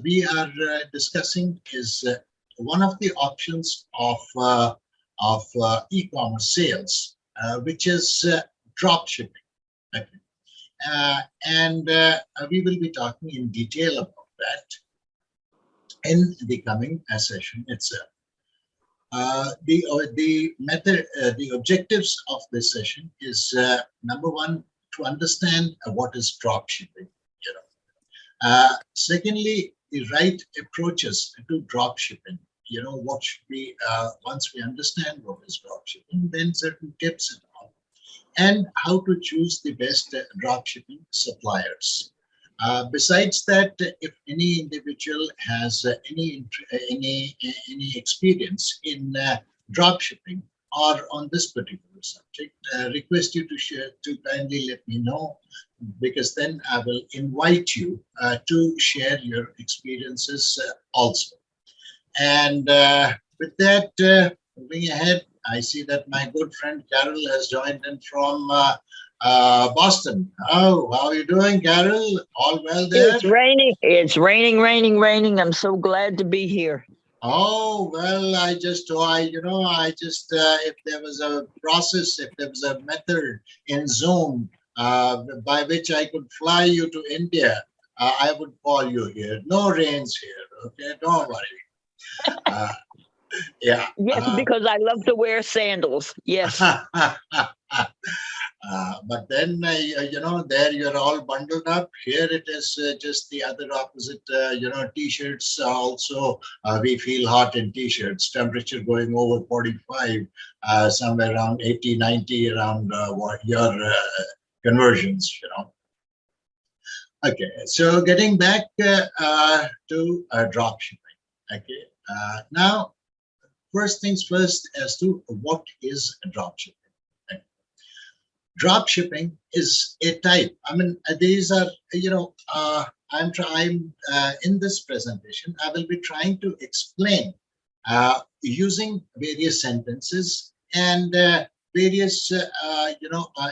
We are discussing is one of the options of e-commerce sales, which is drop shipping. Okay. And we will be talking in detail about that in the coming session itself. The objectives of this session is number one, to understand what is drop shipping. Secondly, the right approaches to drop shipping. What should we, once we understand what is drop shipping, then certain tips and all, and how to choose the best drop shipping suppliers. Besides that, if any individual has any experience in drop shipping or on this particular subject, request you to kindly let me know, because then I will invite you to share your experiences also. And with that, moving ahead, I see that my good friend Carol has joined in from Boston. Oh, how are you doing, Carol? All well there? It's raining. It's raining, raining, raining. I'm so glad to be here. Oh, well, if there was a process, if there was a method in Zoom by which I could fly you to India, I would call you here. No rains here, okay? Don't worry. Yeah. Yes, because I love to wear sandals. Yes. But then, there you're all bundled up. Here it is just the other opposite, t-shirts also. We feel hot in t-shirts, temperature going over 45, somewhere around 80, 90, around what your conversions, Okay, so getting back to drop shipping. Okay, now, first things first as to what is drop shipping. Drop shipping is a type. I mean, these are, I'm trying in this presentation, I will be trying to explain using various sentences and various,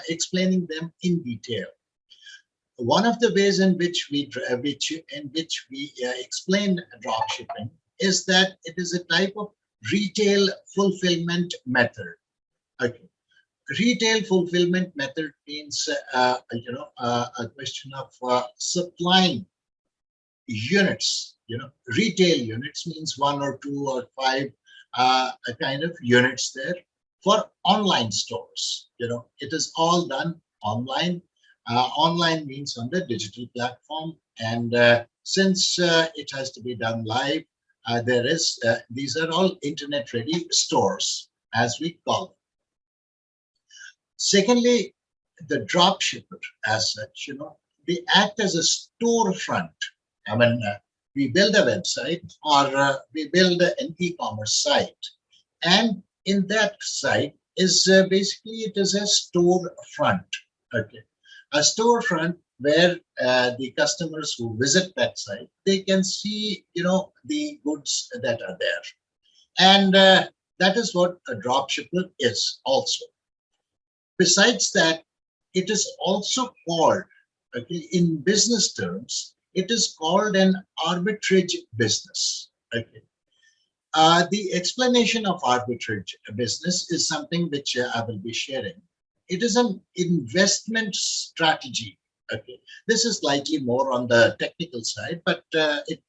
explaining them in detail. One of the ways in which we explain drop shipping is that it is a type of retail fulfillment method. Okay. Retail fulfillment method means, a question of supplying units. Retail units means 1 or 2 or 5 a kind of units there for online stores. It is all done online. Online means on the digital platform, and since it has to be done live, these are all internet-ready stores, as we call them. Secondly, the drop shipper as such, they act as a storefront. I mean, we build a website or we build an e-commerce site, and in that site is basically it is a storefront. Okay, a storefront where the customers who visit that site, they can see, the goods that are there, and that is what a drop shipper is also. Besides that, it is also called, okay, in business terms, it is called an arbitrage business. Okay. The explanation of arbitrage business is something which I will be sharing. It is an investment strategy. Okay. This is slightly more on the technical side, but it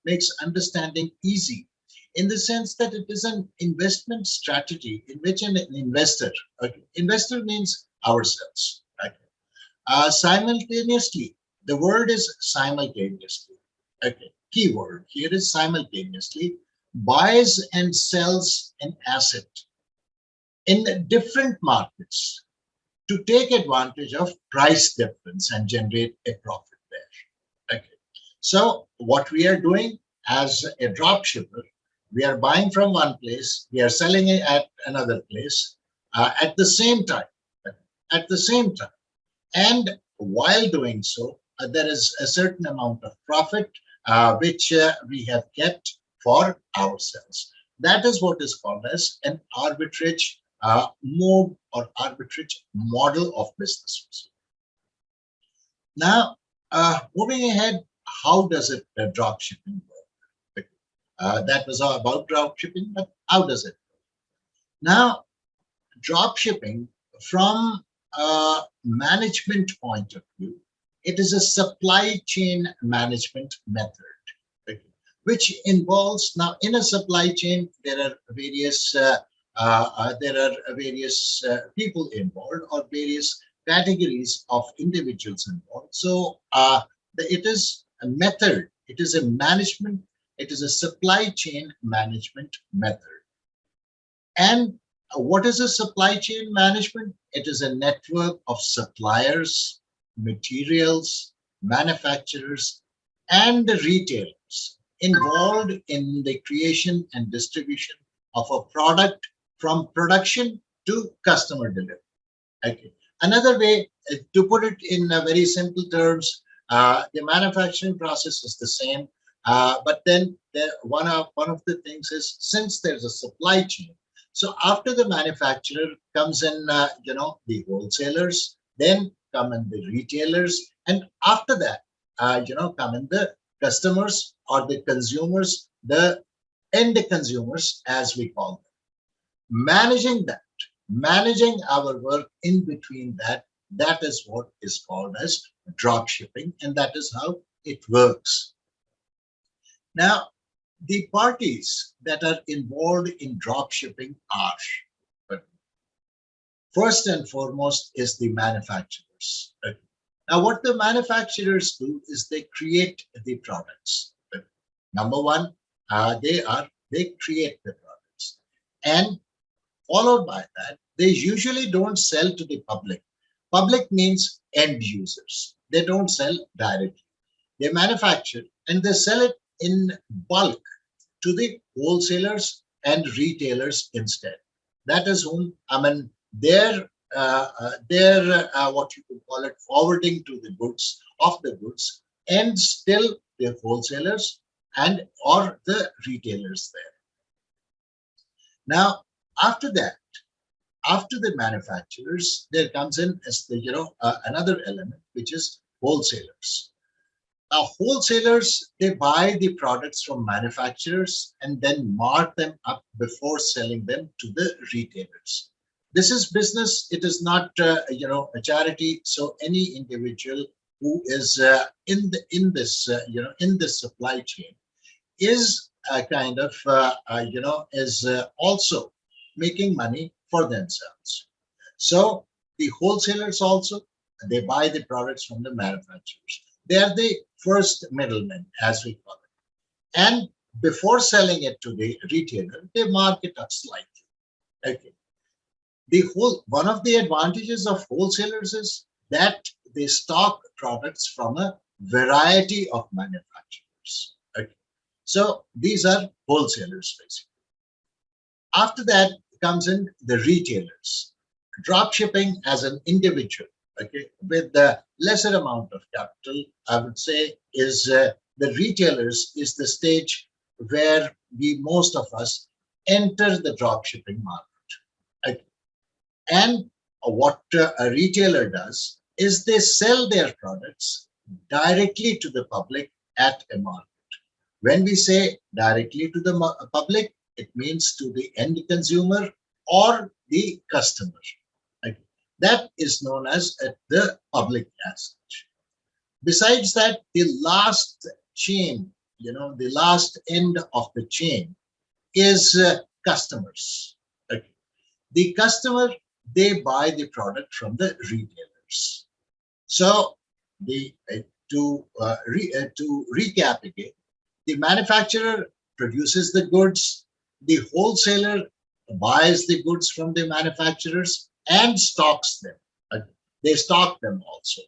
makes understanding easy, in the sense that it is an investment strategy in which an investor, okay, investor means ourselves, okay, simultaneously, the word is simultaneously, okay, keyword here is simultaneously, buys and sells an asset in different markets to take advantage of price difference and generate a profit there. Okay, so what we are doing as a drop shipper, we are buying from one place, we are selling it at another place at the same time. At the same time. And while doing so, there is a certain amount of profit which we have kept for ourselves. That is what is called as an arbitrage mode or arbitrage model of business. Now, moving ahead, how does it drop shipping work? That was all about drop shipping, but how does it? Now, drop shipping from a management point of view, it is a supply chain management method, okay, which involves now in a supply chain there are various people involved or various categories of individuals involved. So it is a method, it is a management, it is a supply chain management method. And what is a supply chain management? It is a network of suppliers, materials, manufacturers, and the retailers involved in the creation and distribution of a product from production to customer delivery. Okay. Another way to put it in very simple terms, the manufacturing process is the same, but then one of the things is since there's a supply chain. So after the manufacturer comes in, the wholesalers, then come in the retailers, and after that, come in the customers or the consumers, the end consumers, as we call them. Managing that, managing our work in between that, that is what is called as drop shipping, and that is how it works. Now, the parties that are involved in drop shipping are, but first and foremost is the manufacturers. Now, what the manufacturers do is they create the products. Number one, they create the products, and followed by that, they usually don't sell to the public. Public means end users. They don't sell directly. They manufacture and they sell it in bulk to the wholesalers and retailers instead. That is whom, I mean, what you could call it, forwarding to the goods of the goods, and still the wholesalers and or the retailers there. Now, after that, after the manufacturers, there comes in as the another element, which is wholesalers. Now, wholesalers, they buy the products from manufacturers and then mark them up before selling them to the retailers. This is business. It is not a charity. So any individual who is in this supply chain is kind of is also making money for themselves. So the wholesalers also, they buy the products from the manufacturers. They are the first middlemen, as we call it. And before selling it to the retailer, they mark it up slightly. Okay. One of the advantages of wholesalers is that they stock products from a variety of manufacturers. Okay. So these are wholesalers basically. After that comes in the retailers. Drop shipping as an individual, okay, with the lesser amount of capital, I would say, is the retailers is the stage where most of us enter the drop shipping market. Okay. And what a retailer does is they sell their products directly to the public at a market. When we say directly to the public, it means to the end consumer or the customer. Right? That is known as the public as such. Besides that, the last chain, the last end of the chain is customers. Okay. The customer, they buy the product from the retailers. So to recap again, the manufacturer produces the goods, the wholesaler buys the goods from the manufacturers and stocks them. They stock them also.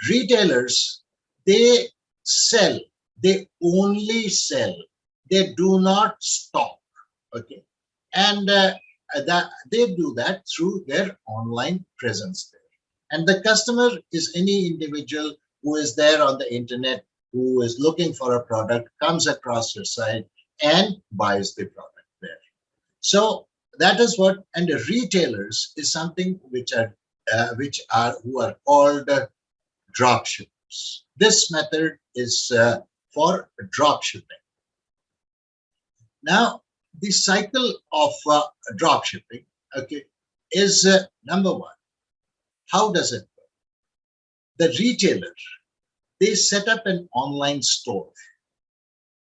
Retailers, they sell, they only sell, they do not stock. Okay. And that they do that through their online presence there. And the customer is any individual who is there on the internet, who is looking for a product, comes across your site and buys the product there. So that is what, and the retailers is something which are who are called dropshipping. items. This method is for drop shipping. Now, the cycle of drop shipping, okay, is number one. How does it work? The retailer, they set up an online store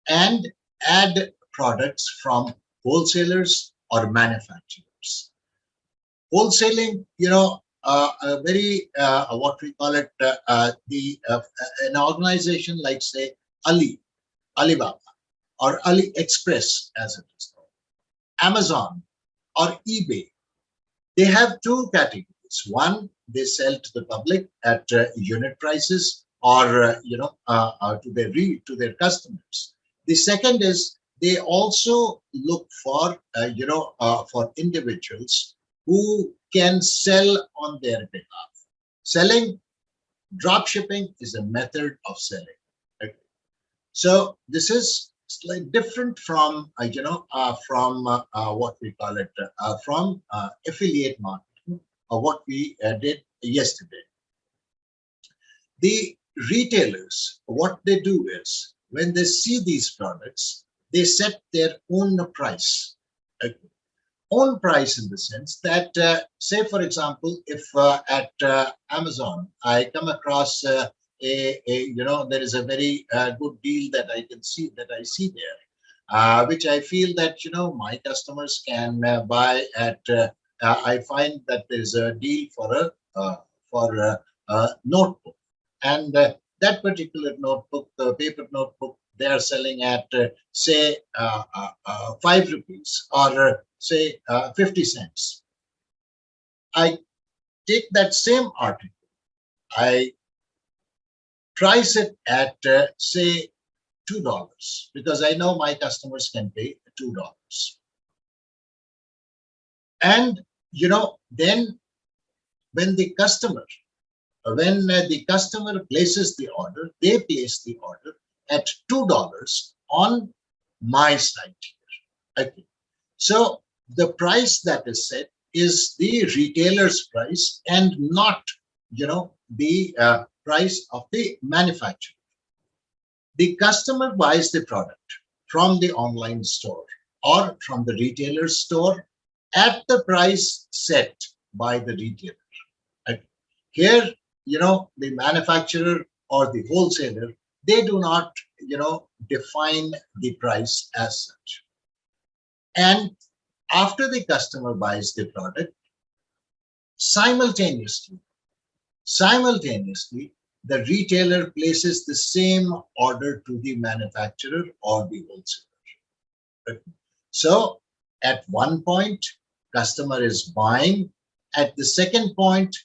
and add products from wholesalers or manufacturers. Wholesaling, a very what we call it, an organization like say Alibaba or AliExpress as it is called, Amazon or eBay. They have two categories. One, they sell to the public at unit prices or to their customers. The second is they also look for for individuals who can sell on their behalf. Selling, drop shipping is a method of selling. Okay. So this is slightly different from what we call it from affiliate marketing, or what we did yesterday. The retailers, what they do is when they see these products, they set their own price. Okay. Own price in the sense that, say, for example, if at Amazon I come across there is a very good deal that I see there, which I feel that my customers can buy at. I find that there is a deal for a notebook, and that particular notebook, the paper notebook, they are selling at say 5 rupees or say 50 cents. I take that same article, I price it at say $2 because I know my customers can pay $2. And then when the customer places the order, they place the order at $2 on my site here. Okay. So the price that is set is the retailer's price and not, the price of the manufacturer. The customer buys the product from the online store or from the retailer's store at the price set by the retailer. Right? Here, the manufacturer or the wholesaler, they do not, define the price as such. And after the customer buys the product, simultaneously, the retailer places the same order to the manufacturer or the wholesaler. So at one point, customer is buying. At the second point,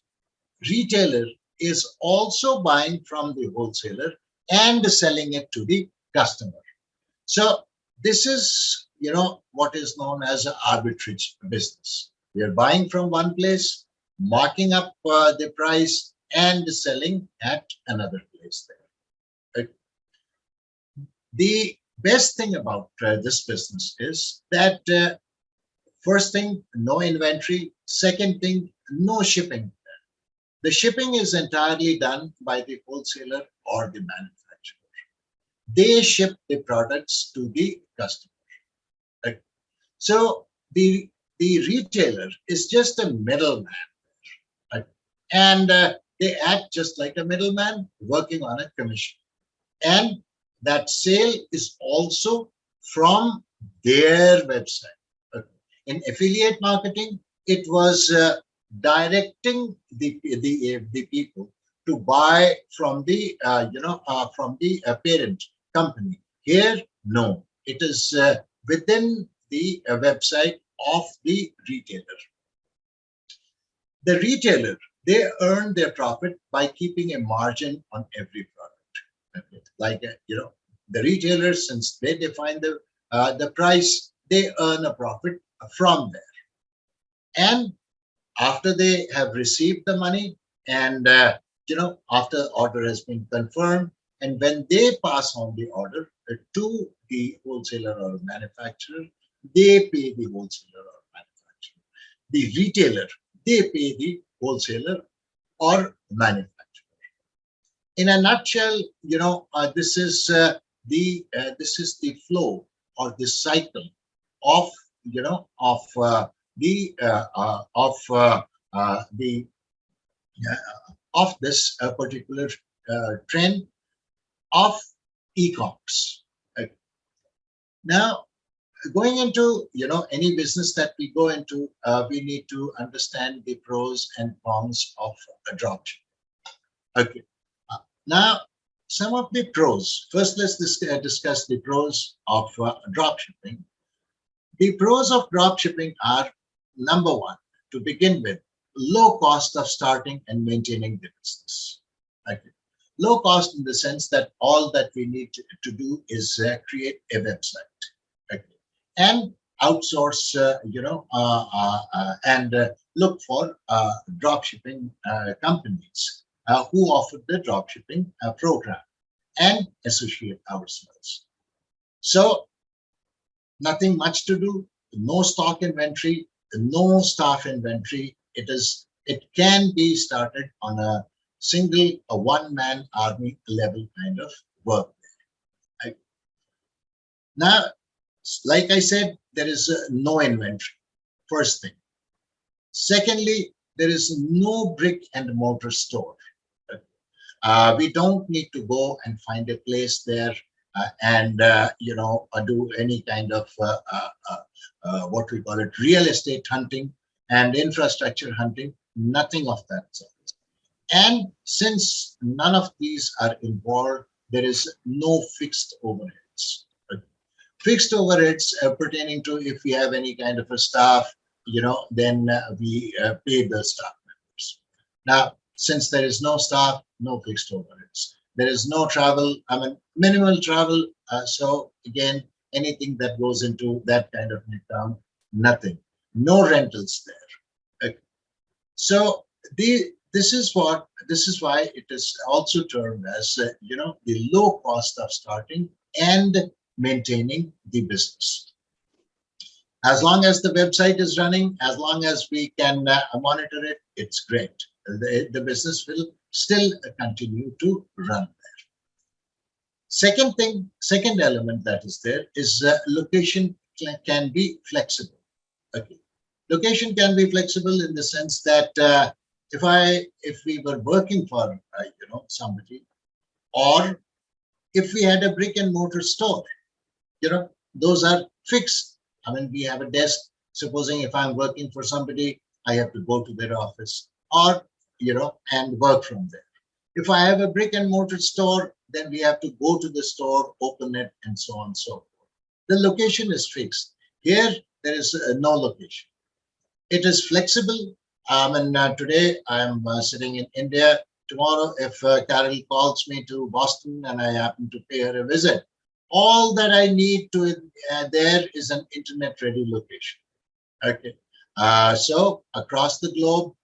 retailer is also buying from the wholesaler and selling it to the customer. So this is, what is known as an arbitrage business. We are buying from one place, marking up the price and selling at another place there. The best thing about this business is that first thing, no inventory. Second thing, no shipping. The shipping is entirely done by the wholesaler or the manufacturer. They ship the products to the customer. Right? So the retailer is just a middleman, right? And they act just like a middleman working on a commission. And that sale is also from their website. In affiliate marketing, it was directing the people to buy from the parent company. Here, no, it is within the website of the retailer. The retailer, they earn their profit by keeping a margin on every product. Okay. Like the retailer, since they define the price, they earn a profit from there. And after they have received the money and after the order has been confirmed, and when they pass on the order to the wholesaler or manufacturer, they pay the wholesaler or manufacturer. The retailer, they pay the wholesaler or manufacturer. In a nutshell, this is the flow or the cycle of of the of this particular trend of e-commerce. Okay. Now, going into any business that we go into, we need to understand the pros and cons of a dropship. Okay. Now, some of the pros. First, let's discuss the pros of dropshipping. The pros of dropshipping are, number one, to begin with, low cost of starting and maintaining the business. Okay. Low cost in the sense that all that we need to do is create a website, okay, and outsource, and look for dropshipping companies who offer the dropshipping program and associate ourselves. So nothing much to do, no stock inventory, no staff inventory. It can be started on a one-man army level kind of work. Right? Now, like I said, there is no inventory, first thing. Secondly, there is no brick and mortar store. We don't need to go and find a place there and do any kind of what we call it, real estate hunting and infrastructure hunting. Nothing of that sort. And since none of these are involved, there is no fixed overheads. Fixed overheads pertaining to if we have any kind of a staff, then we pay the staff members. Now, since there is no staff, no fixed overheads. There is no travel, minimal travel. So again, anything that goes into that kind of account, nothing. No rentals there. Okay. So this is why it is also termed as the low cost of starting and maintaining the business. As long as the website is running, as long as we can monitor it, it's great. The business will still continue to run there. Second element that is there is location can be flexible. Okay. Location can be flexible in the sense that if we were working for somebody, or if we had a brick and mortar store, those are fixed. We have a desk. Supposing if I'm working for somebody, I have to go to their office or and work from there. If I have a brick and mortar store, then we have to go to the store, open it, and so on and so forth. The location is fixed. Here, there is no location. It is flexible. Today I'm sitting in India. Tomorrow, if Carol calls me to Boston and I happen to pay her a visit, all that I need to there is an internet-ready location. Okay. So across the globe,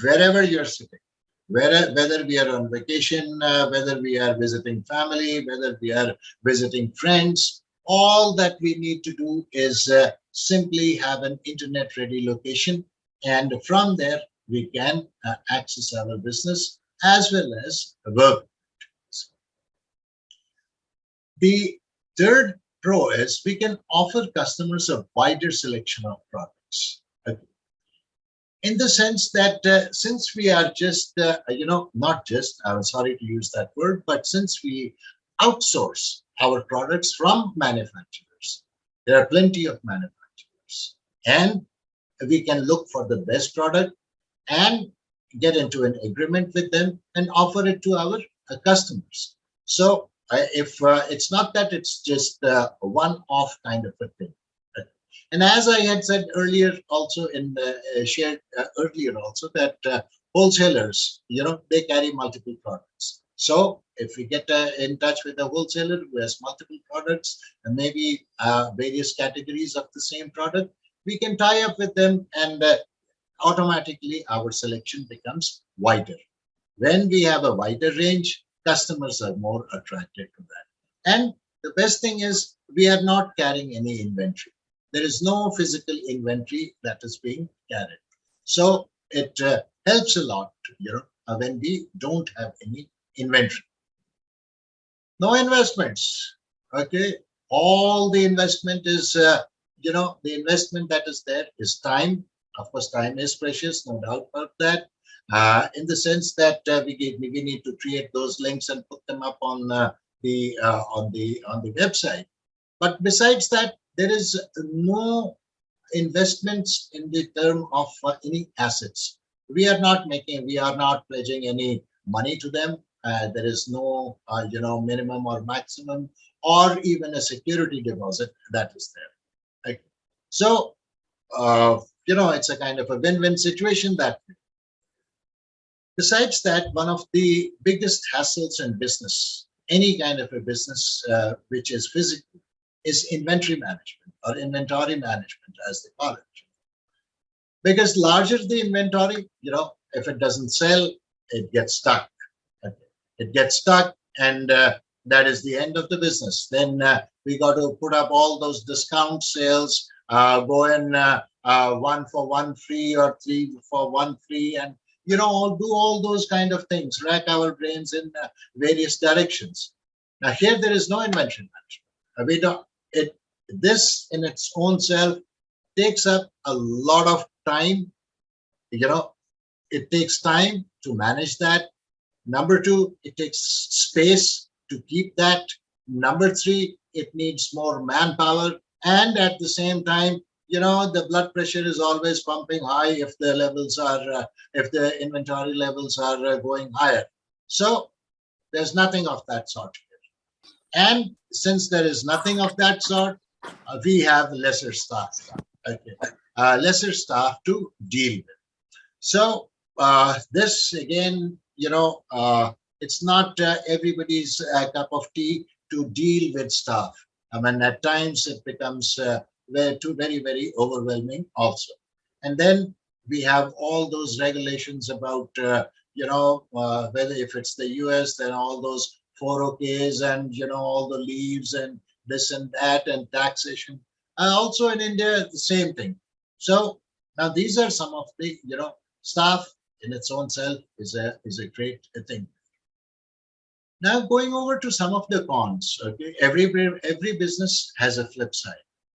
wherever you're sitting, whether we are on vacation, whether we are visiting family, whether we are visiting friends, all that we need to do is simply have an internet-ready location, and from there we can access our business as well as work. The third pro is we can offer customers a wider selection of products. Okay. In the sense that since we are just, not just, I'm sorry to use that word, but since we outsource our products from manufacturers, there are plenty of manufacturers, and we can look for the best product and get into an agreement with them and offer it to our customers. So if it's not that it's just a one-off kind of a thing. And as I had said earlier, also shared earlier also, that wholesalers, they carry multiple products. So if we get in touch with a wholesaler who has multiple products and maybe various categories of the same product, we can tie up with them, and automatically our selection becomes wider. When we have a wider range, customers are more attracted to that. And the best thing is we are not carrying any inventory. There is no physical inventory that is being carried. So it helps a lot, when we don't have any inventory. No investments. Okay, all the investment is, the investment that is there is time. Of course, time is precious, no doubt about that. In the sense that we need to create those links and put them up on the website. But besides that, there is no investments in the term of any assets. We are not pledging any money to them. There is no, minimum or maximum or even a security deposit that is there. Right? So, it's a kind of a win-win situation that way. Besides that, one of the biggest hassles in business, any kind of a business which is physical, is inventory management or inventory management, as they call it. Because larger the inventory, if it doesn't sell, it gets stuck. Okay. It gets stuck, and that is the end of the business. Then we got to put up all those discount sales, go in one for one free or three for one free, and do all those kind of things, rack our brains in various directions. Now here there is no inventory management. We don't. This in its own self takes up a lot of time. You know, it takes time to manage that. Number two, it takes space to keep that. Number three, it needs more manpower. And at the same time, the blood pressure is always pumping high if the inventory levels are going higher. So there's nothing of that sort here. And since there is nothing of that sort, we have lesser staff. Okay. Lesser staff to deal with. So this again, it's not everybody's cup of tea to deal with staff. I mean, at times it becomes very, very overwhelming also. And then we have all those regulations about, whether if it's the US, then all those 401ks and, all the leaves and this and that and taxation. Also in India, the same thing. So now these are some of the, staff in its own self is a great thing. Now going over to some of the cons. Okay, every business has a flip side.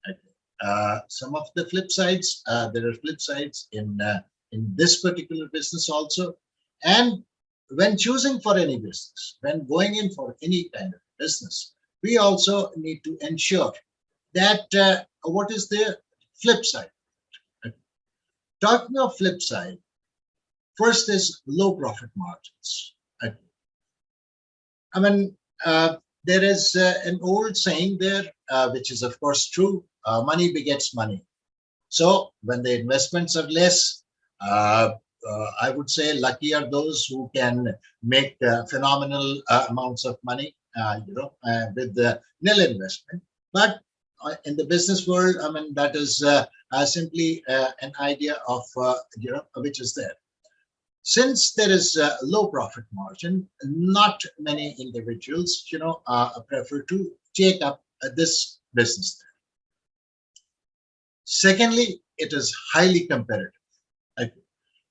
Okay. Some of the flip sides, there are flip sides in this particular business also. And when choosing for any business, when going in for any kind of business, we also need to ensure that what is the flip side. Talking of flip side, first is low profit margins. I mean, there is an old saying there, which is of course true, money begets money. So when the investments are less, I would say lucky are those who can make phenomenal amounts of money, with the nil investment. But in the business world, I mean, that is simply an idea of, which is there. Since there is a low profit margin, not many individuals, prefer to take up this business. Secondly, it is highly competitive.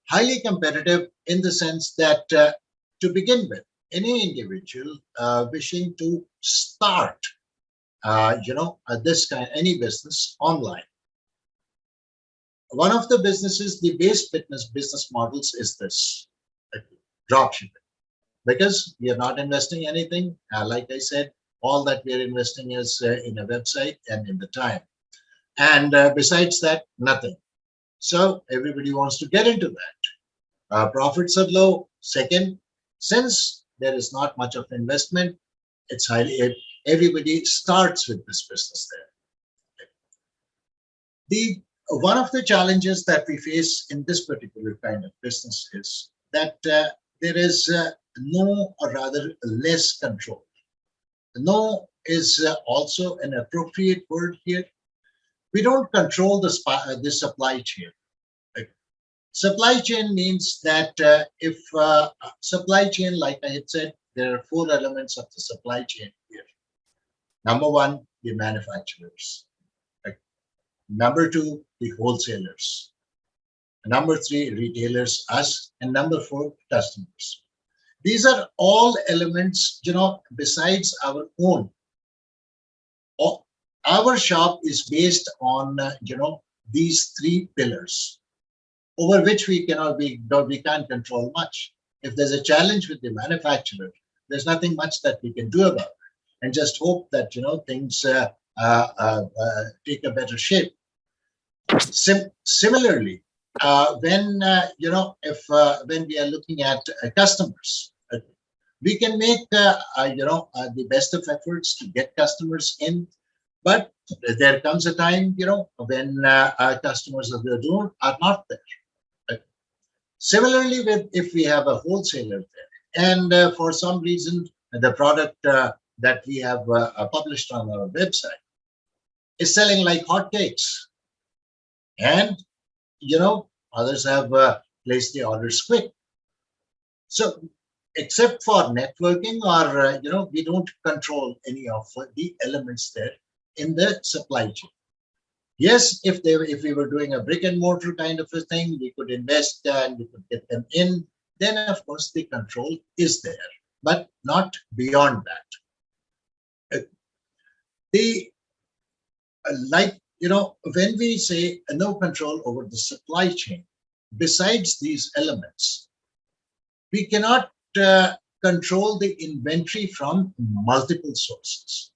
Highly competitive in the sense that, to begin with, any individual wishing to start, any business online. One of the businesses, the base business models is this, dropshipping. Because we are not investing anything. Like I said, all that we are investing is in a website and in the time. And besides that, nothing. So everybody wants to get into that. Profits are low. Second, since there is not much of investment, everybody starts with this business there. One of the challenges that we face in this particular kind of business is that there is no, or rather less control. No is also an appropriate word here. We don't control the supply chain. Supply chain means that if supply chain, like I had said, there are four elements of the supply chain here. Number one, the manufacturers. Number two, the wholesalers. Number three, retailers, us. And number four, customers. These are all elements, besides our own. Our shop is based on, these three pillars over which we can't control much. If there's a challenge with the manufacturer, there's nothing much that we can do about it, and just hope that things take a better shape. Similarly, when if when we are looking at customers, we can make the best of efforts to get customers in, but there comes a time when our customers of the door are not there. Similarly, with if we have a wholesaler there, and for some reason the product that we have published on our website is selling like hotcakes, and others have placed the orders quick. So, except for networking, or we don't control any of the elements there in the supply chain. Yes, if we were doing a brick and mortar kind of a thing, we could invest and we could get them in. Then, of course, the control is there, but not beyond that. The like when we say no control over the supply chain, besides these elements, we cannot control the inventory from multiple sources.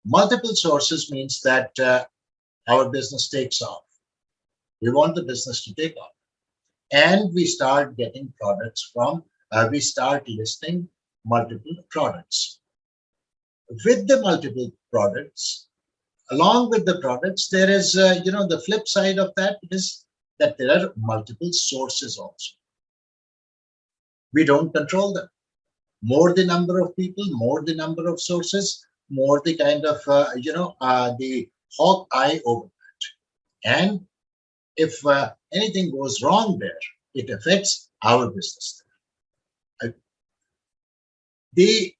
Multiple sources means that our business takes off. We want the business to take off, and we start getting products from. We start listing multiple products. With the multiple products, along with the products, there is the flip side of that is that there are multiple sources also. We don't control them. More the number of people, more the number of sources, more the kind of the hawk eye over that. And if anything goes wrong there, it affects our business. The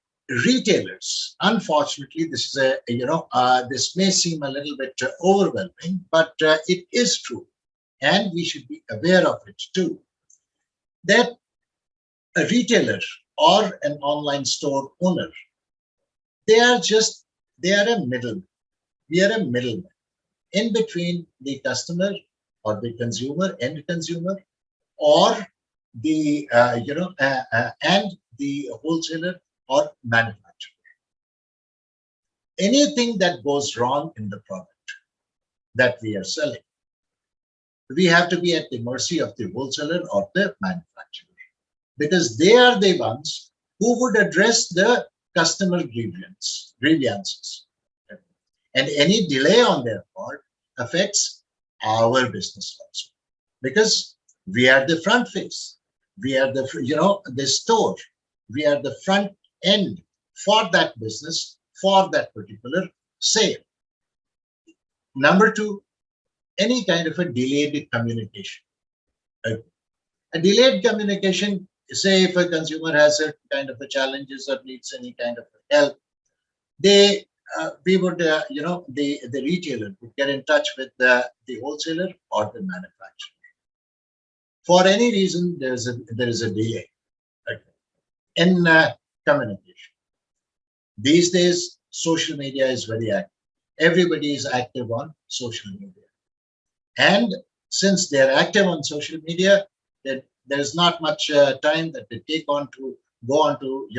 retailers, unfortunately, this is this may seem a little bit overwhelming, but it is true, and we should be aware of it too, that a retailer or an online store owner, they are a middleman. We are a middleman in between the customer or the consumer, end consumer, or the and the wholesaler or manufacturer. Anything that goes wrong in the product that we are selling, we have to be at the mercy of the wholesaler or the manufacturer, because they are the ones who would address the customer grievances. And any delay on their part affects our business also, because we are the front face. We are the store. We are the front end for that business, for that particular sale. Number two, any kind of a delayed communication. A delayed communication, say if a consumer has a kind of a challenges or needs any kind of help, we would the retailer would get in touch with the wholesaler or the manufacturer. For any reason, there is a delay in communication. These days, social media is very active. Everybody is active on social media, and since they are active on social media, there's not much time that they take on to go on to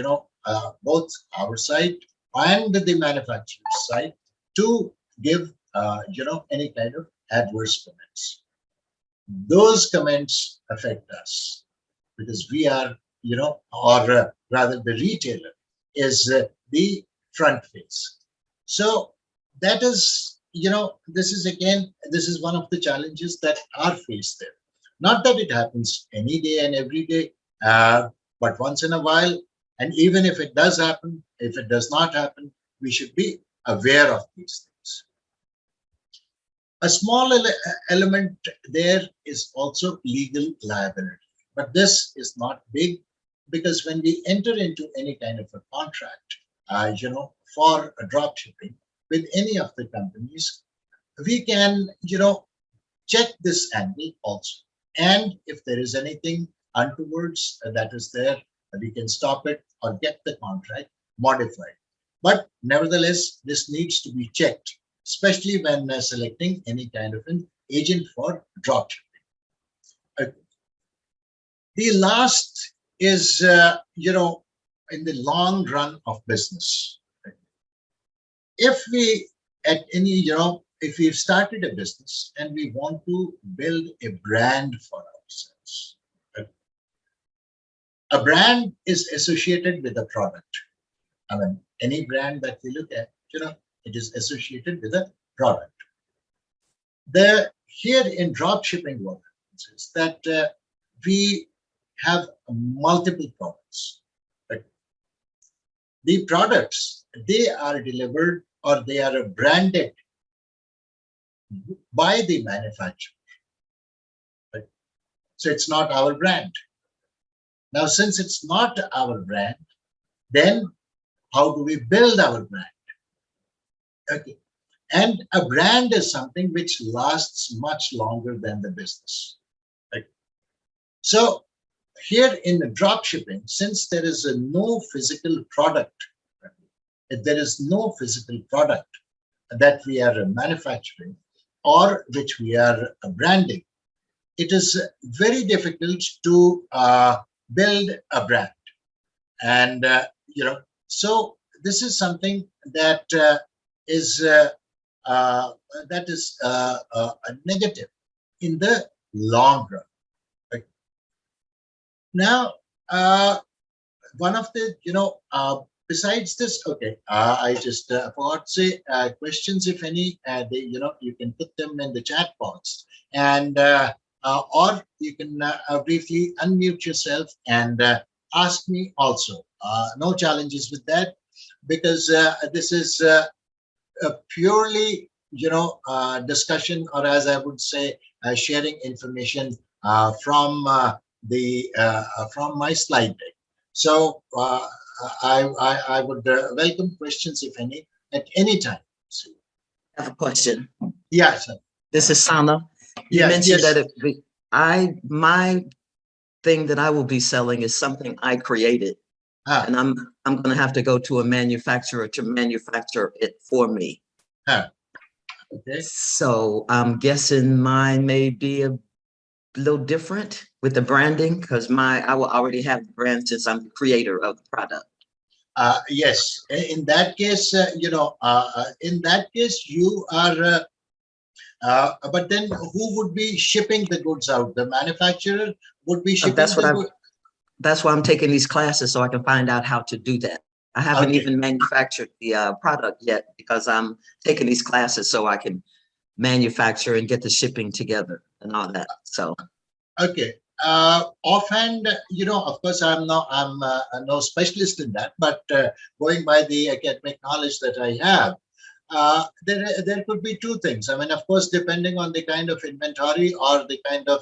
both our site and the manufacturer's side to give any kind of adverse comments. Those comments affect us because we are or rather the retailer is the front face. So that is this is one of the challenges that are faced there. Not that it happens any day and every day, but once in a while. And even if it does happen, if it does not happen, we should be aware of these things. A small element there is also legal liability, but this is not big, because when we enter into any kind of a contract, for a drop shipping with any of the companies, we can check this angle also. And if there is anything untowards that is there, We can stop it or get the contract modified. But nevertheless, this needs to be checked, especially when selecting any kind of an agent for dropshipping. The last is, in the long run of business. If we, at any, if we've started a business and we want to build a brand for ourselves, a brand is associated with a product. I mean, any brand that we look at, it is associated with a product. Here in dropshipping, what happens is that we have multiple products. Right? The products, they are delivered or they are branded by the manufacturer. Right? So it's not our brand. Now, since it's not our brand, then how do we build our brand? Okay. And a brand is something which lasts much longer than the business. Right? So here in the drop shipping, since there is no physical product, if there is no physical product that we are manufacturing or which we are branding, it is very difficult to build a brand. And, so this is something that is a negative in the long run. Right? Now, one of the, besides this, okay, I just forgot to say questions, if any, you can put them in the chat box, and or you can briefly unmute yourself and ask me also. No challenges with that, because this is a purely, discussion, or as I would say, sharing information from from my slide deck. So I would welcome questions, if any, at any time. So, I have a question. yes. This is Sana. You mentioned that my thing that I will be selling is something I created, and I'm going to have to go to a manufacturer to manufacture it for me. Okay. So I'm guessing mine may be a little different with the branding, because I will already have the brand since I'm the creator of the product. Yes. In that case, in that case, you are. But then, who would be shipping the goods out? The manufacturer would be shipping the goods. That's why I'm taking these classes, so I can find out how to do that. I haven't even manufactured the product yet, because I'm taking these classes so I can manufacture and get the shipping together and all that. So, okay. Offhand, of course, I'm no specialist in that, but going by the academic knowledge that I have, there could be two things. I mean, of course, depending on the kind of inventory or the kind of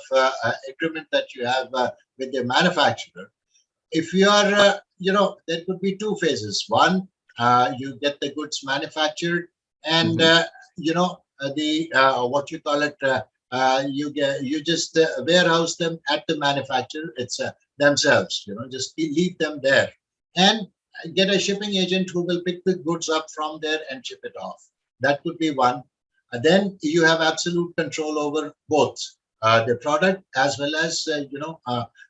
agreement that you have with the manufacturer. If you are, there could be two phases. One, you get the goods manufactured, and what you call it, you just warehouse them at the manufacturer. It's themselves. Just leave them there and get a shipping agent who will pick the goods up from there and ship it off. That could be one. Then you have absolute control over both the product as well as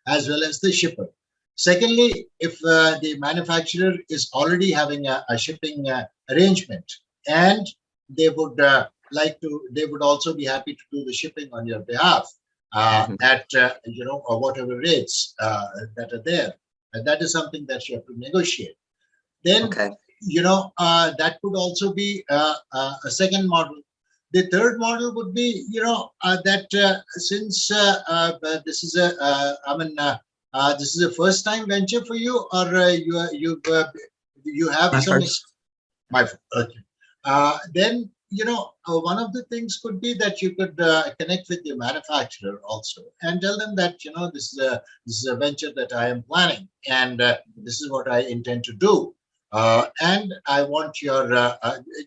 as well as the shipper. Secondly, if the manufacturer is already having a shipping arrangement, and they would they would also be happy to do the shipping on your behalf at whatever rates that are there, and that is something that you have to negotiate. Then that could also be a second model. The third model would be that since this is this is a first time venture for you, or you have some first. Then one of the things could be that you could connect with your manufacturer also and tell them that this is a venture that I am planning, and this is what I intend to do, and I want your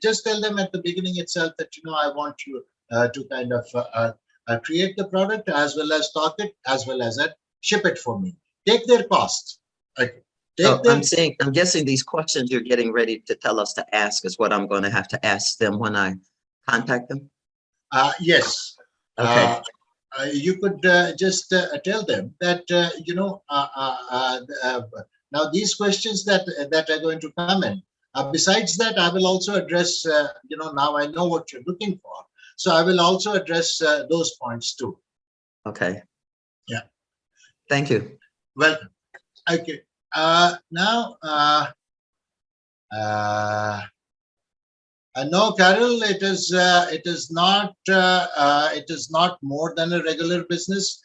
just tell them at the beginning itself that I want you to kind of create the product as well as stock it as well as ship it for me. Take their costs. Okay. So Take them. I'm guessing these questions you're getting ready to tell us to ask is what I'm going to have to ask them when I contact them. Yes. Okay. You could just tell them that now these questions that are going to come in. Besides that, I will also address. Now I know what you're looking for, so I will also address those points too. Okay. Yeah. Thank you. Welcome. Okay. Now. No, Carol, it is not more than a regular business.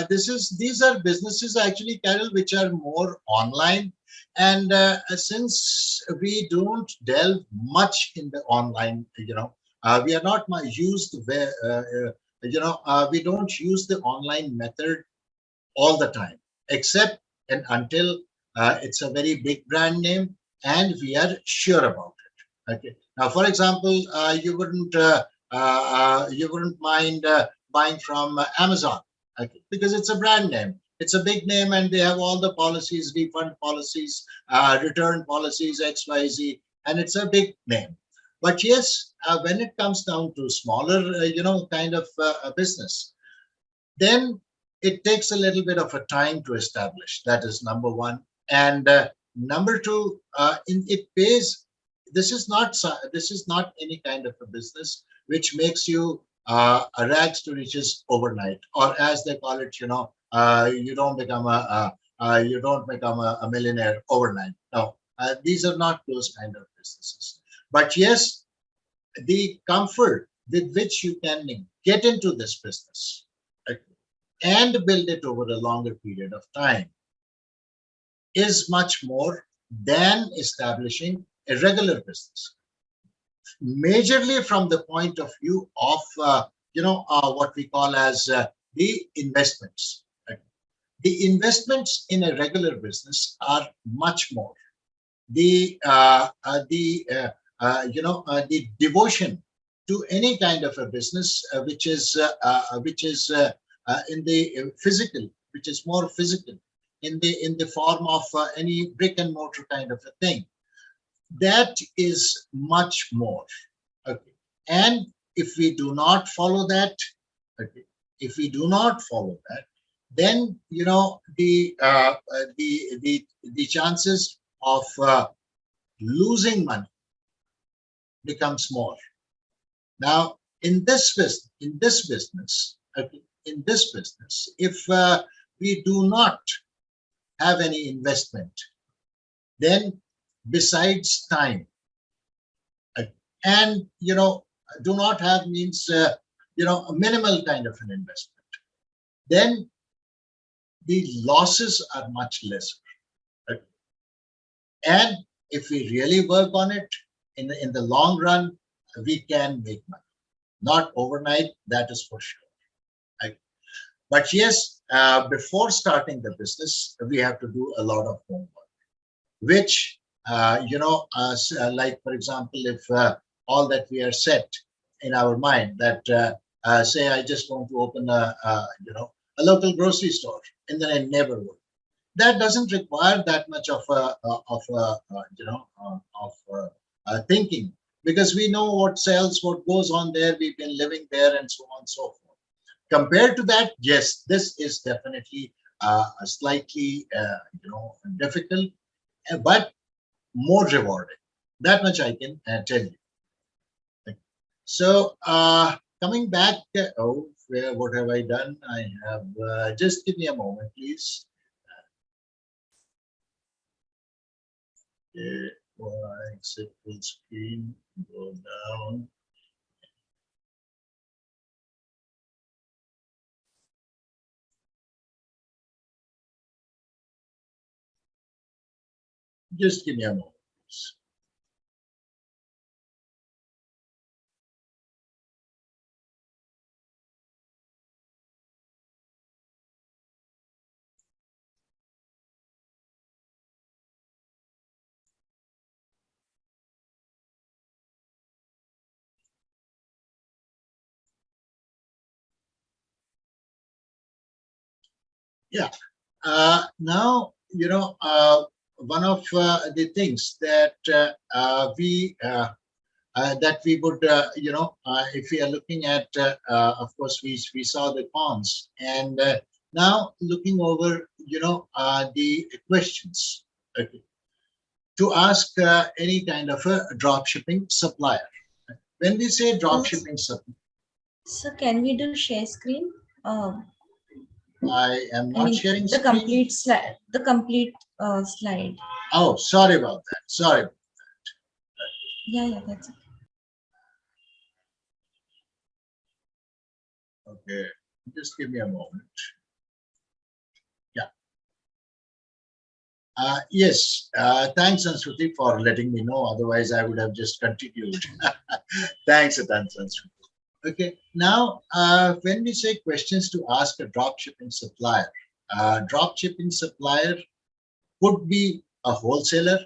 These are businesses actually, Carol, which are more online, and since we don't delve much in the online, we are not used where we don't use the online method all the time, except and until it's a very big brand name and we are sure about it. Okay. Now, for example, you wouldn't mind buying from Amazon, okay, because it's a brand name. It's a big name, and they have all the policies, refund policies, return policies, X, Y, Z, and it's a big name. But yes, when it comes down to smaller, kind of a business, then it takes a little bit of a time to establish. That is number one. And number two, it pays. This is not any kind of a business which makes you a rags to riches overnight, or as they call it, you don't become a millionaire overnight. No, these are not those kind of businesses. But yes, the comfort with which you can get into this business, right, and build it over a longer period of time is much more than establishing a regular business. Majorly from the point of view of what we call as the investments. Right? The investments in a regular business are much more. The devotion to any kind of a business which is in the physical, which is more physical, in the form of any brick and mortar kind of a thing, that is much more. Okay. And if we do not follow that, okay, if we do not follow that, then the chances of losing money becomes more. Now, okay, in this business, if we do not have any investment, then besides time, uh, and do not have means a minimal kind of an investment, then the losses are much lesser. Right? And if we really work on it in the long run, we can make money. Not overnight, that is for sure. Right? But yes, before starting the business, we have to do a lot of homework, which, like, for example, if all that we are set in our mind that, say, I just want to open a local grocery store in the neighborhood, that doesn't require that much of thinking, because we know what sells, what goes on there. We've been living there, and so on and so forth. Compared to that, yes, this is definitely a slightly difficult, but more rewarding. That much I can tell you. So coming back, what have I done? I have just give me a moment, please. Okay, exit full screen, go down. Just give me a moment, please. Yeah. Now, one of the things that we would, if we are looking at, of course, we saw the cons, and now looking over, the questions, okay, to ask any kind of a drop shipping supplier. When we say drop shipping supplier, So can we do share screen? I am I not mean sharing the screen. complete slide. The complete slide. Oh, sorry about that. Sorry. Yeah, that's okay. Okay, just give me a moment. Yeah. Yes. Thanks, Ansruti, for letting me know. Otherwise, I would have just continued. Thanks, Ansruti. Okay. Now, when we say questions to ask a drop shipping supplier could be a wholesaler,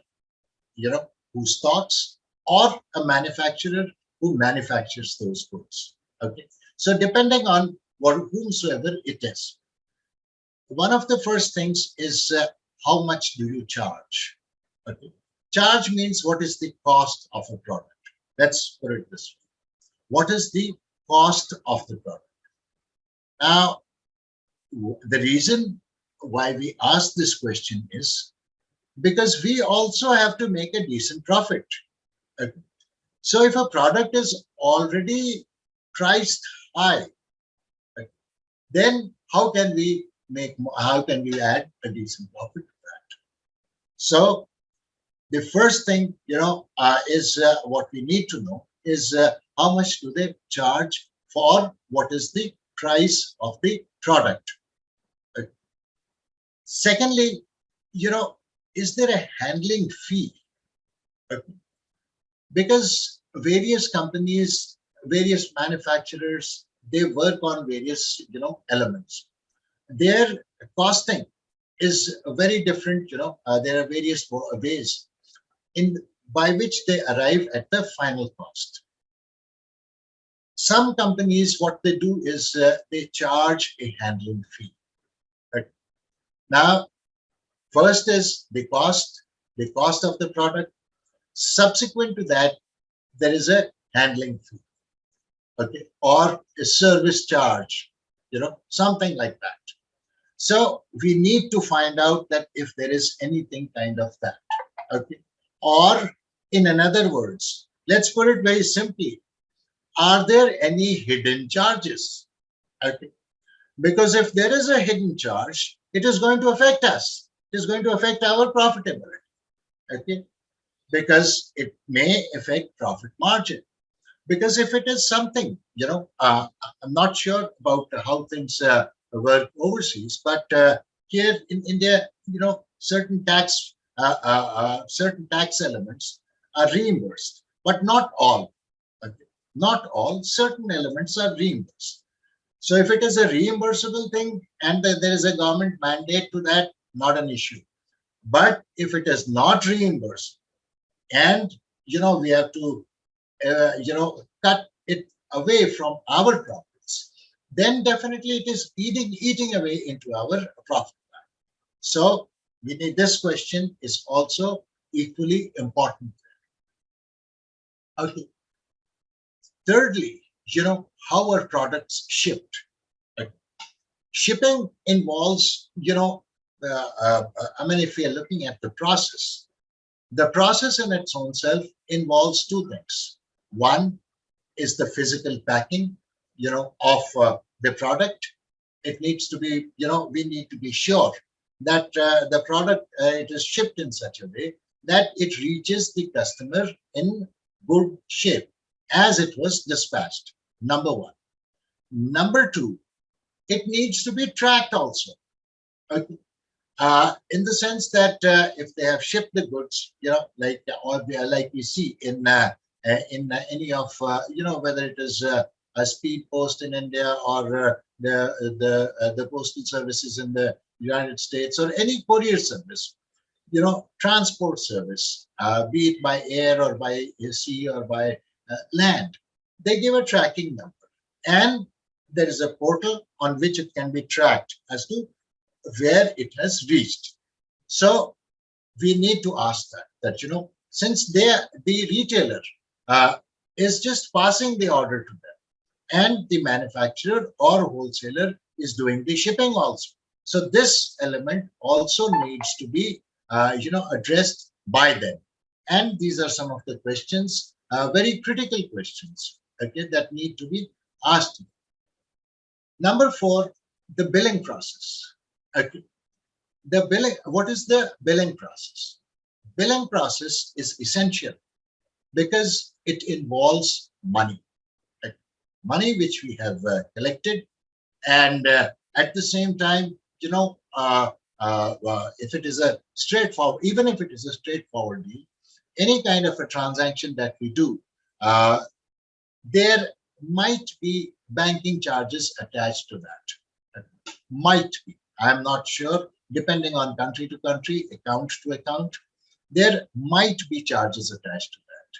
who stocks, or a manufacturer who manufactures those goods. Okay. So depending on whomsoever it is, one of the first things is how much do you charge? Okay. Charge means what is the cost of a product. Let's put it this way. What is the cost of the product? Now, the reason why we ask this question is because we also have to make a decent profit. Okay. So if a product is already priced high, okay, then how can we add a decent profit to that? So the first thing, is what we need to know is how much do they charge for what is the price of the product. Okay. Secondly, is there a handling fee? Okay. Because various companies, various manufacturers, they work on various, elements. Their costing is very different. There are various ways in by which they arrive at the final cost. Some companies, what they do is they charge a handling fee. Right? Now, first is the cost of the product. Subsequent to that, there is a handling fee, okay, or a service charge, something like that. So we need to find out that if there is anything kind of that, okay, or in another words, let's put it very simply, are there any hidden charges? Okay, because if there is a hidden charge, it is going to affect us. It is going to affect our profitability, okay, because it may affect profit margin. Because if it is something, I'm not sure about how things work overseas, but here in India, certain tax elements are reimbursed, but not all. Okay? Not all. Certain elements are reimbursed. So if it is a reimbursable thing and there is a government mandate to that, not an issue. But if it is not reimbursed, and we have to cut it away from our profits, then definitely it is eating away into our profit. So we need, this question is also equally important. Okay. Thirdly, how are products shipped? Shipping involves, if we are looking at the process in its own self involves two things. One is the physical packing, of the product. It needs to be, we need to be sure that the product, it is shipped in such a way that it reaches the customer in good shape as it was dispatched. Number one. Number two, it needs to be tracked also. Okay. In the sense that if they have shipped the goods, like we see in any of whether it is a speed post in India or the postal services in the United States or any courier service, transport service, be it by air or by sea or by land, they give a tracking number, and there is a portal on which it can be tracked as to where it has reached. So we need to ask that, since the retailer is just passing the order to them, and the manufacturer or wholesaler is doing the shipping also. So this element also needs to be, addressed by them. And these are some of the questions, very critical questions, okay, that need to be asked. Number 4, the billing process. Okay. The billing, what is the billing process? Billing process is essential because it involves money, like money which we have collected, and at the same time, if it is a straightforward, even if it is a straightforward deal, any kind of a transaction that we do, there might be banking charges attached to that. Might be. I'm not sure. Depending on country to country, account to account, there might be charges attached to that.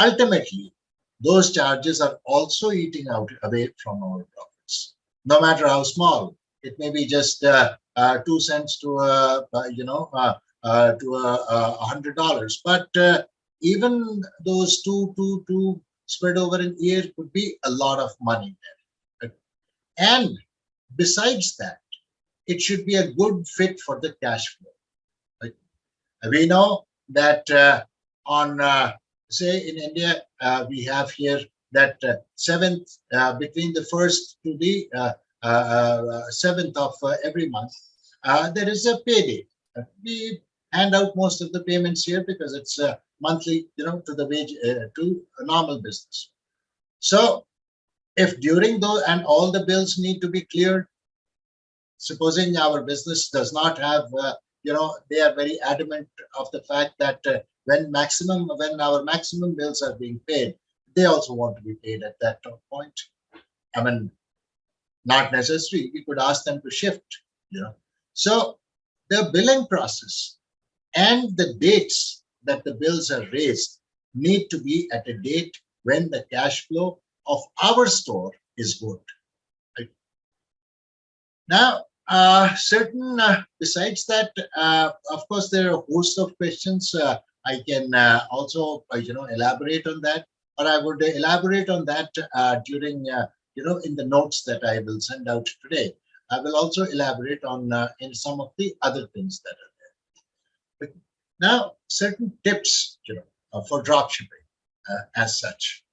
Ultimately, those charges are also eating out away from our profits, no matter how small. It may be just 2 cents to $100, but even those two spread over an year could be a lot of money there. And besides that, it should be a good fit for the cash flow. Right? We know that on say in India, we have here that seventh, between the 1st to the 7th of every month, there is a payday. We hand out most of the payments here because it's monthly, to the wage, to a normal business. So if during those, and all the bills need to be cleared, supposing our business does not have, they are very adamant of the fact that when our maximum bills are being paid, they also want to be paid at that point. I mean, not necessary. We could ask them to shift, So the billing process and the dates that the bills are raised need to be at a date when the cash flow of our store is good. Right? Now, besides that, of course, there are a host of questions. I can also, elaborate on that, or I would elaborate on that during, in the notes that I will send out today. I will also elaborate on in some of the other things that are there. But now, certain tips, for dropshipping as such.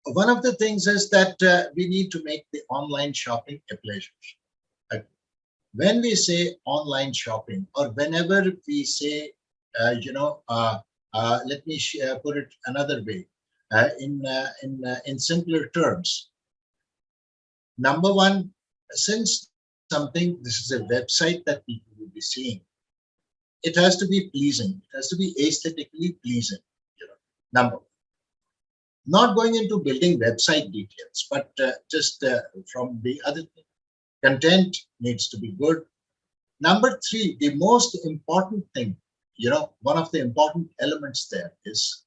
One of the things is that we need to make the online shopping a pleasure. When we say online shopping, or whenever we say, let me put it another way, in simpler terms. Number one, since this is a website that people will be seeing, it has to be pleasing. It has to be aesthetically pleasing. Number one. Not going into building website details, but just from the other thing, content needs to be good. Number 3, the most important thing, one of the important elements there is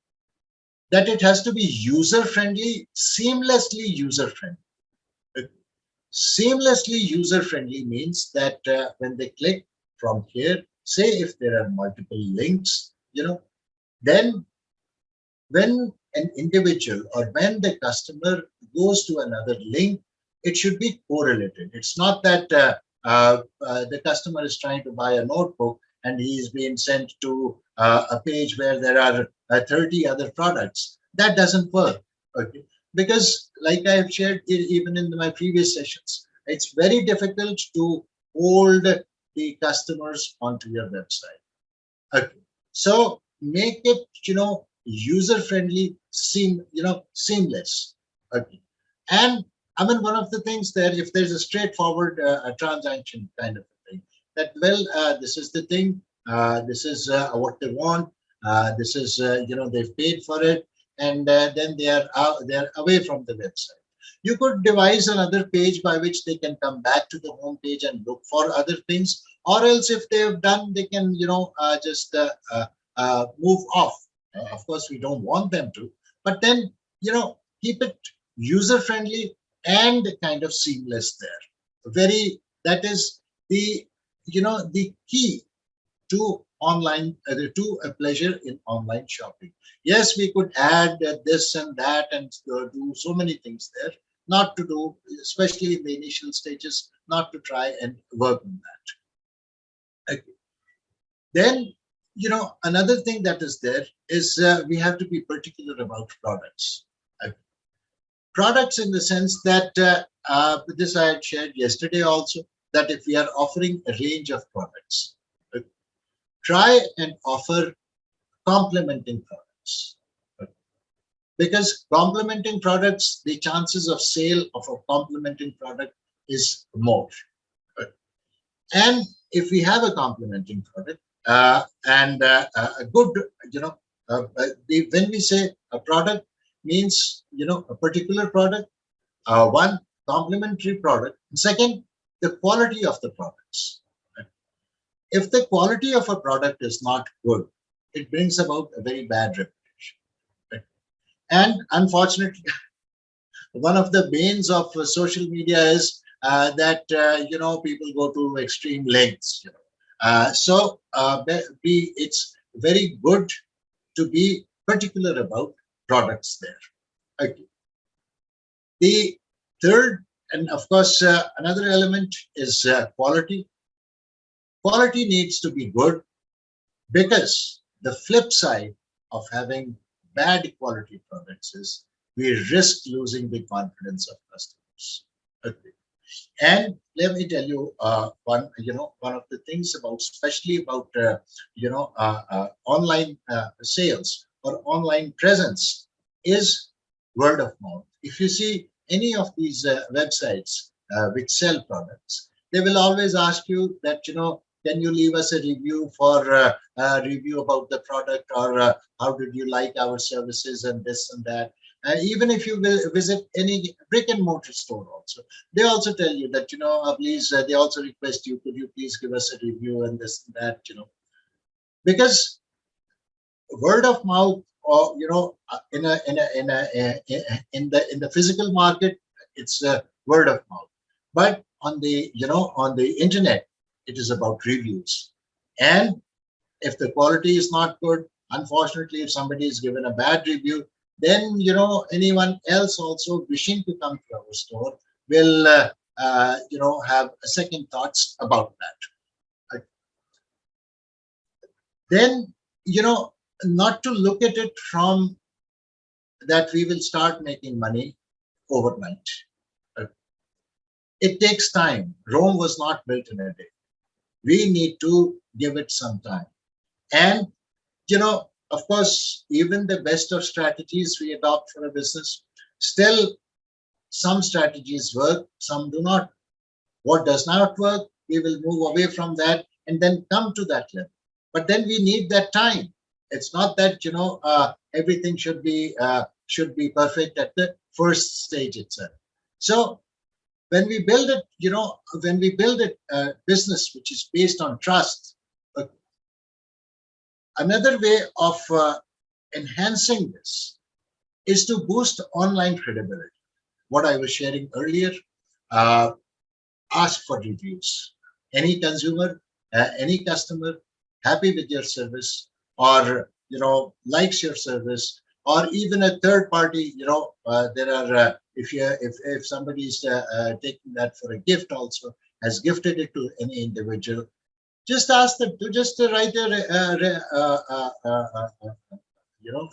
that it has to be user-friendly, seamlessly user-friendly. Seamlessly user-friendly means that when they click from here, say if there are multiple links, then when an individual or when the customer goes to another link, it should be correlated. It's not that the customer is trying to buy a notebook and he is being sent to a page where there are 30 other products. That doesn't work. Okay? Because like I have shared even in my previous sessions, it's very difficult to hold the customers onto your website. Okay. So make it, user-friendly, seamless. Okay. And I mean, one of the things that if there's a straightforward transaction kind of a thing, that, well, this is the thing, this is what they want, this is, they've paid for it, and then they're away from the website. You could devise another page by which they can come back to the home page and look for other things, or else if they've done, they can, just move off. Of course, we don't want them to, but then, keep it user-friendly and kind of seamless there. That is the the key to online, to a pleasure in online shopping. Yes, we could add this and that and do so many things there, not to do, especially in the initial stages, not to try and work on that. Okay. Then, another thing that is there is we have to be particular about products. Products in the sense that this I had shared yesterday also, that if we are offering a range of products, try and offer complementing products. Because complementing products, the chances of sale of a complementing product is more. And if we have a complementing product and a good, when we say a product means, a particular product, one, complementary product. Second, the quality of the products. If the quality of a product is not good, it brings about a very bad reputation. And unfortunately, one of the banes of social media is that people go to extreme lengths. So it's very good to be particular about products there. Okay. The third, and of course, another element is quality. Quality needs to be good, because the flip side of having bad quality products is we risk losing the confidence of customers. Okay. And let me tell you one of the things about, especially about online sales or online presence, is word of mouth. If you see any of these websites which sell products, they will always ask you that, can you leave us a review for review about the product, or how did you like our services and this and that. Even if you will visit any brick and mortar store also, they also tell you that, please, they also request you, could you please give us a review and this and that, because word of mouth, or, in the physical market, it's word of mouth. But on the, on the internet, it is about reviews. And if the quality is not good, unfortunately, if somebody is given a bad review, then, anyone else also wishing to come to our store will, have second thoughts about that. Then, not to look at it from that we will start making money overnight. It takes time. Rome was not built in a day. We need to give it some time. And, of course, even the best of strategies we adopt for a business, still some strategies work, some do not. What does not work, we will move away from that and then come to that level. But then we need that time. It's not that, everything should be perfect at the first stage itself. So when we build it, when we build a business which is based on trust, another way of enhancing this is to boost online credibility. What I was sharing earlier, ask for reviews. Any consumer, any customer happy with your service, or likes your service, or even a third party, there are if somebody is taking that for a gift also, has gifted it to any individual, just ask them to just write a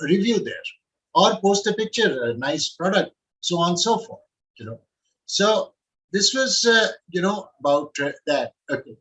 review there, or post a picture, a nice product, so on and so forth. So this was about that. Okay.